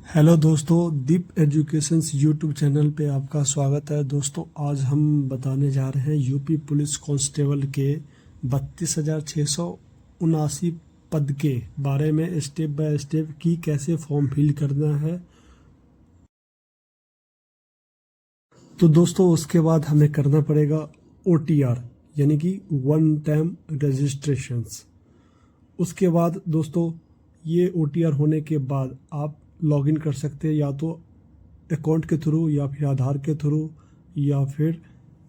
Hello दोस्तों, दीप educations YouTube channel पे आपका स्वागत है। दोस्तों आज हम बताने जा रहे हैं यूपी पुलिस कांस्टेबल के 32,679 पद के बारे में, स्टेप बाय स्टेप की कैसे फॉर्म फिल करना है। तो दोस्तों उसके बाद हमें करना पड़ेगा OTR यानी कि वन टाइम रजिस्ट्रेशंस। उसके बाद दोस्तों ये OTR होने के बाद आप लॉगिन कर सकते हैं, या तो अकाउंट के थ्रू या फिर आधार के थ्रू या फिर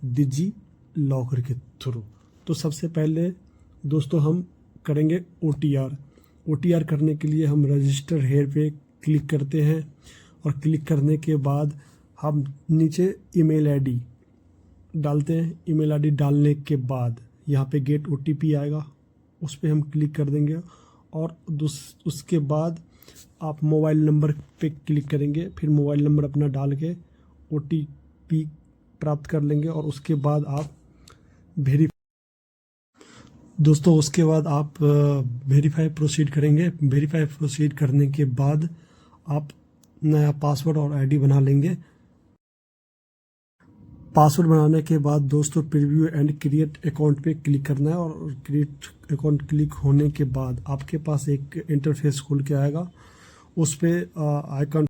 डिजी लॉकर के थ्रू। तो सबसे पहले दोस्तों हम करेंगे OTR करने के लिए हम रजिस्टर हेयर पे क्लिक करते हैं, और क्लिक करने के बाद हम नीचे ईमेल आईडी डालते हैं। ईमेल आईडी डालने के बाद यहाँ पे गेट OTP आएगा, उस पर हम क्लिक कर देंगे, और उसके बाद आप मोबाइल नंबर पे क्लिक करेंगे। फिर मोबाइल नंबर अपना डाल के OTP प्राप्त कर लेंगे, और उसके बाद आप उसके बाद आप वेरीफाई प्रोसीड करेंगे। वेरीफाई प्रोसीड करने के बाद आप नया पासवर्ड और आईडी बना लेंगे। पासवर्ड बनाने के बाद दोस्तों प्रीव्यू एंड क्रिएट अकाउंट पे क्लिक करना है, और क्रिएट अकाउंट क्लिक होने के बाद आपके पास एक इंटरफेस खुल के आएगा, उस पर आइकन।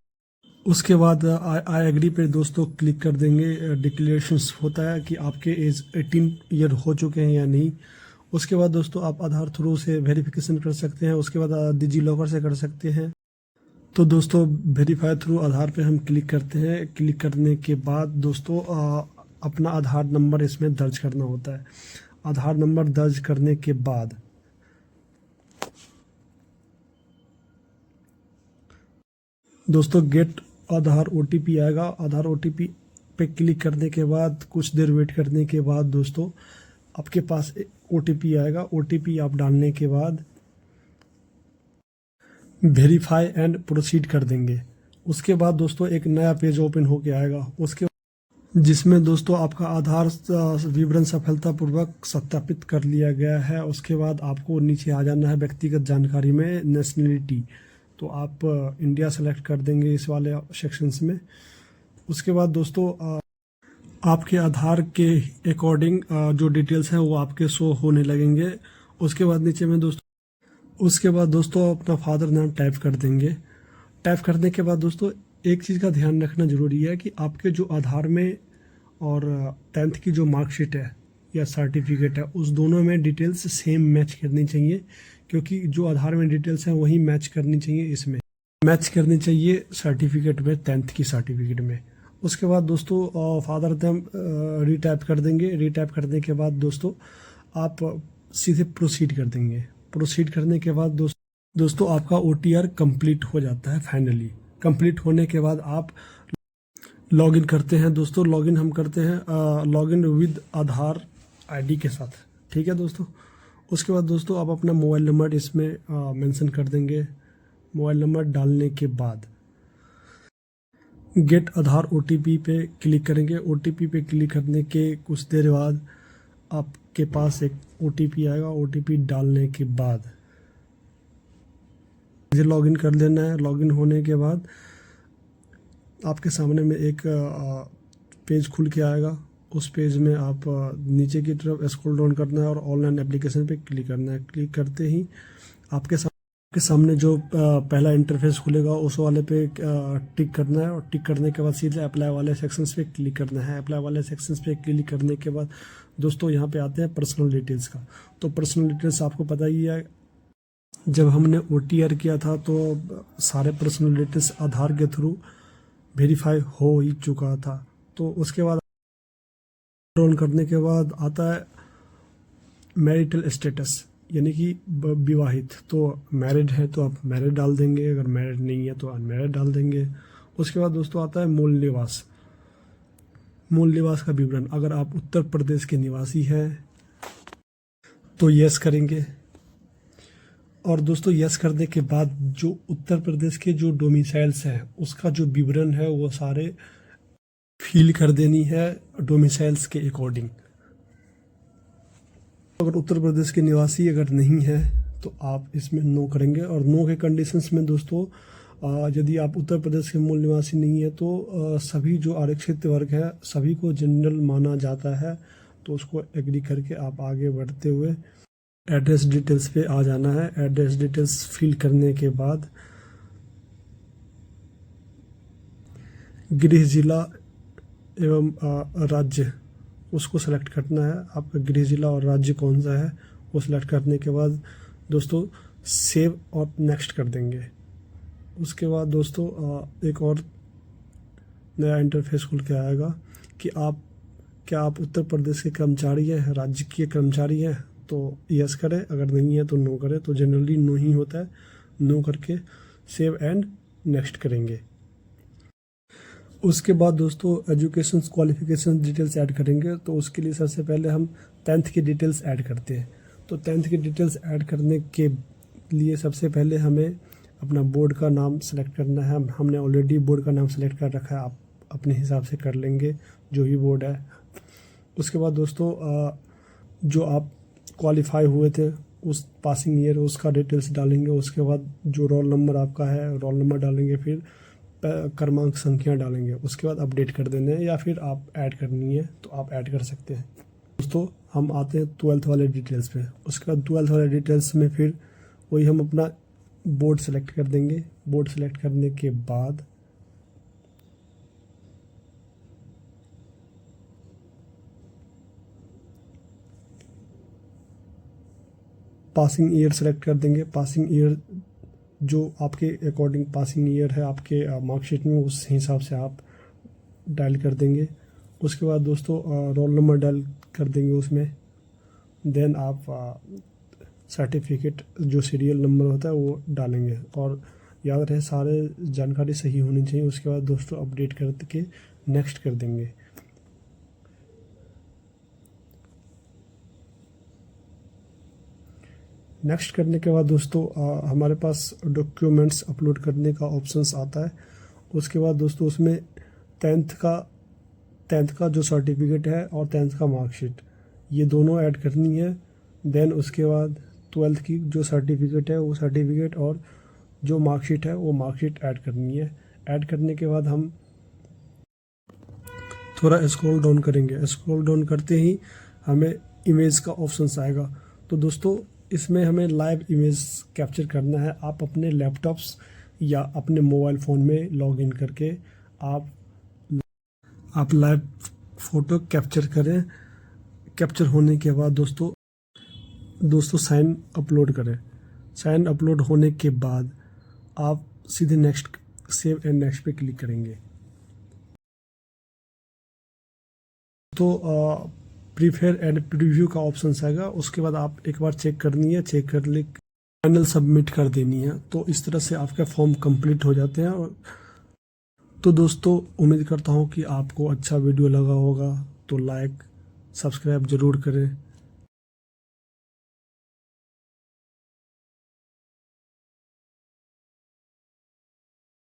उसके बाद आई एग्री पे दोस्तों क्लिक कर देंगे। डिक्लेरेशंस होता है कि आपके एज 18 ईयर हो चुके हैं या नहीं। उसके बाद दोस्तों आप आधार थ्रू से वेरिफिकेशन कर सकते हैं, उसके बाद डिजी लॉकर से कर सकते हैं। तो दोस्तों वेरीफाई थ्रू आधार पे हम क्लिक करते हैं। क्लिक करने के बाद दोस्तों अपना आधार नंबर इसमें दर्ज करना होता है। आधार नंबर दर्ज करने के बाद दोस्तों गेट आधार OTP आएगा। आधार OTP पे क्लिक करने के बाद कुछ देर वेट करने के बाद दोस्तों आपके पास OTP आएगा। OTP आप डालने के बाद वेरीफाई एंड प्रोसीड कर देंगे। उसके बाद दोस्तों एक नया पेज ओपन होके आएगा, उसके जिसमें दोस्तों आपका आधार विवरण सफलतापूर्वक सत्यापित कर लिया गया है। उसके बाद आपको नीचे आ जाना है व्यक्तिगत जानकारी में नेशनलिटी, तो आप इंडिया सेलेक्ट कर देंगे इस वाले सेक्शंस में। उसके बाद दोस्तों आपके आधार के अकॉर्डिंग जो डिटेल्स हैं वो आपके शो होने लगेंगे। उसके बाद नीचे में दोस्तों अपना फादर नाम टाइप कर देंगे। टाइप करने के बाद दोस्तों एक चीज़ का ध्यान रखना ज़रूरी है कि आपके जो आधार में और 10th की जो मार्कशीट है या सर्टिफिकेट है, उस दोनों में डिटेल्स सेम मैच करनी चाहिए, क्योंकि जो आधार में डिटेल्स हैं वही मैच करनी चाहिए, इसमें मैच करनी चाहिए सर्टिफिकेट में, 10th की सर्टिफिकेट में। उसके बाद दोस्तों फादर नेम रीटाइप कर देंगे। रीटाइप करने के बाद दोस्तों आप सीधे प्रोसीड कर देंगे। प्रोसीड करने के बाद दोस्तों आपका OTR कंप्लीट हो जाता है। फाइनली कंप्लीट होने के बाद आप लॉगिन करते हैं। दोस्तों लॉगिन हम करते हैं लॉगिन विद आधार ID के साथ, ठीक है दोस्तों। उसके बाद दोस्तों आप अपना मोबाइल नंबर इसमें मेंशन कर देंगे। मोबाइल नंबर डालने के बाद गेट आधार OTP पे क्लिक करेंगे। OTP पे क्लिक करने के कुछ देर बाद आपके पास एक OTP आएगा। OTP डालने के बाद इसे लॉगिन कर लेना है। लॉगिन होने के बाद आपके सामने में एक पेज खुल के आएगा। उस पेज में आप नीचे की तरफ स्क्रॉल डाउन करना है और ऑनलाइन एप्लीकेशन पे क्लिक करना है। क्लिक करते ही आपके सामने जो पहला इंटरफेस खुलेगा उस वाले पे टिक करना है, और टिक करने के बाद सीधे अप्लाई वाले सेक्शंस पे क्लिक करना है। अप्लाई वाले सेक्शंस पे क्लिक करने के बाद दोस्तों यहाँ पे आते हैं पर्सनल डिटेल्स का। तो पर्सनल डिटेल्स आपको पता ही है, जब हमने OTR किया था तो सारे पर्सनल डिटेल्स आधार के थ्रू वेरीफाई हो ही चुका था। तो उसके बाद ऑन करने के बाद आता है मैरिटल स्टेटस, यानी कि विवाहित। तो मैरिड है तो आप मैरिड डाल देंगे, अगर मैरिड नहीं है तो अनमैरिड डाल देंगे। उसके बाद दोस्तों आता है मूल निवास का विवरण। अगर आप उत्तर प्रदेश के निवासी हैं तो यस करेंगे, और दोस्तों यस करने के बाद जो उत्तर प्रदेश के जो डोमिसाइल्स हैं उसका जो विवरण है वो सारे फिल कर देनी है डोमिसाइल्स के अकॉर्डिंग। अगर उत्तर प्रदेश के निवासी अगर नहीं है तो आप इसमें नो करेंगे, और नो के कंडीशंस में दोस्तों यदि आप उत्तर प्रदेश के मूल निवासी नहीं है तो सभी जो आरक्षित वर्ग है सभी को जनरल माना जाता है, तो उसको एग्री करके आप आगे बढ़ते हुए एड्रेस डिटेल्स पे आ जाना है। एड्रेस डिटेल्स फिल करने के बाद गृह जिला एवं राज्य उसको सेलेक्ट करना है। आपका गृह जिला और राज्य कौन सा है वो सिलेक्ट करने के बाद दोस्तों सेव और नेक्स्ट कर देंगे। उसके बाद दोस्तों एक और नया इंटरफेस खुल के आएगा कि क्या आप उत्तर प्रदेश के कर्मचारी हैं, राज्य के कर्मचारी हैं, तो यस करें, अगर नहीं है तो नो करें। तो जनरली नो ही होता है, नो करके सेव एंड नेक्स्ट करेंगे। उसके बाद दोस्तों एजुकेशन क्वालिफिकेशन डिटेल्स ऐड करेंगे। तो उसके लिए सबसे पहले हम 10th की डिटेल्स ऐड करते हैं। तो 10th की डिटेल्स ऐड करने के लिए सबसे पहले हमें अपना बोर्ड का नाम सेलेक्ट करना है। हमने ऑलरेडी बोर्ड का नाम सेलेक्ट कर रखा है, आप अपने हिसाब से कर लेंगे जो भी बोर्ड है। उसके बाद दोस्तों जो आप क्वालिफाई हुए थे उस पासिंग ईयर उसका डिटेल्स डालेंगे। उसके बाद जो रोल नंबर आपका है रोल नंबर डालेंगे, फिर क्रमांक संख्या डालेंगे। उसके बाद अपडेट कर देना है, या फिर आप ऐड करनी है तो आप ऐड कर सकते हैं। दोस्तों हम आते हैं 12th वाले डिटेल्स पे। उसके बाद 12th वाले डिटेल्स में फिर वही हम अपना बोर्ड सेलेक्ट कर देंगे। बोर्ड सेलेक्ट करने के बाद पासिंग ईयर सेलेक्ट कर देंगे। पासिंग ईयर जो आपके अकॉर्डिंग पासिंग ईयर है आपके मार्कशीट में, उस हिसाब से आप डायल कर देंगे। उसके बाद दोस्तों रोल नंबर डायल कर देंगे उसमें। देन आप सर्टिफिकेट जो सीरियल नंबर होता है वो डालेंगे, और याद रहे सारे जानकारी सही होनी चाहिए। उसके बाद दोस्तों अपडेट करके नेक्स्ट कर देंगे। नेक्स्ट करने के बाद दोस्तों हमारे पास डॉक्यूमेंट्स अपलोड करने का ऑप्शंस आता है। उसके बाद दोस्तों उसमें 10th का जो सर्टिफिकेट है और 10th का मार्कशीट ये दोनों ऐड करनी है। देन उसके बाद 12th की जो सर्टिफिकेट है वो सर्टिफिकेट और जो मार्कशीट है वो मार्कशीट ऐड करनी है। ऐड करने के बाद हम थोड़ा स्क्रॉल डाउन करेंगे। स्क्रॉल डाउन करते ही हमें इमेज का ऑप्शन आएगा। तो दोस्तों इसमें हमें लाइव इमेज कैप्चर करना है। आप अपने लैपटॉप्स या अपने मोबाइल फ़ोन में लॉगिन करके आप लाइव फ़ोटो कैप्चर करें। कैप्चर होने के बाद दोस्तों साइन अपलोड करें। साइन अपलोड होने के बाद आप सीधे नेक्स्ट सेव एंड नेक्स्ट पे क्लिक करेंगे। तो प्रीफेयर एंड प्रीव्यू का ऑप्शन आएगा। उसके बाद आप एक बार चेक करनी है, चेक कर ले फाइनल सबमिट कर देनी है। तो इस तरह से आपका फॉर्म कंप्लीट हो जाते हैं। तो दोस्तों उम्मीद करता हूँ कि आपको अच्छा वीडियो लगा होगा, तो लाइक सब्सक्राइब ज़रूर करें।